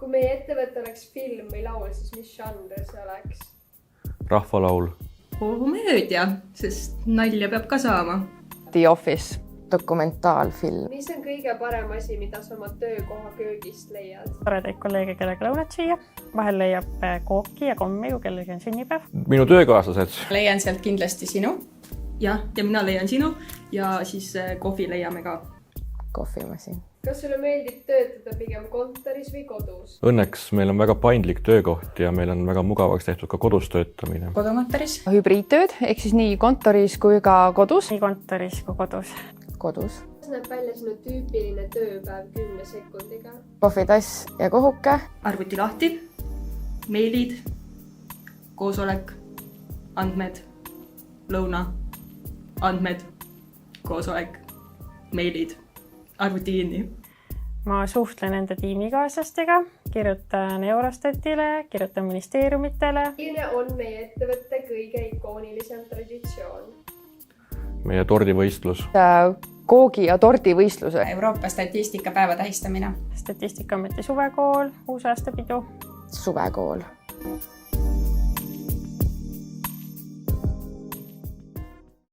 kui meie ettevõte oleks film või laul, siis mis žanr see oleks? Rahvalaul. Komöödia, sest nalja peab ka saama. The Office, dokumentaalfilm. Mis on kõige parem asi, mida sa oma töökoha köögist leiad? Toredaid kolleege, kellega lõunat süüa. Vahel leiab kooki ja kommi, kui kellelgi on sünnipäev. Minu töökaaslased. Leian sealt kindlasti sinu. Ja mina leian sinu ja siis kohvi leiame ka. Kohvimasin. Kas sulle meeldib töötada pigem kontoris või kodus? Õnneks meil on väga paindlik töökoht ja meil on väga mugavaks tehtud ka kodus töötamine. Kodukontoris. Hübriidtööd, ehk siis nii kontoris kui ka kodus. Nii kontoris kui kodus. Kodus. Kas näeb välja sinu tüüpiline tööpäev 10 sekundiga? Kohvitass ja kohuke. Arvuti lahti, meilid, koosolek, andmed, lõuna, andmed, koosolek, meilid. Arvuti kinni. Ma suhtlen enda tiimikaaslastega, kirjutan Eurostatile, kirjutan ministeeriumitele. Milline on meie ettevõtte kõige ikoonilisem traditsioon? Meie tordivõistlus. Koogi- ja tordivõistluse. Euroopa statistikapäeva tähistamine. Statistikaameti suvekool, uusaastapidu. Suvekool.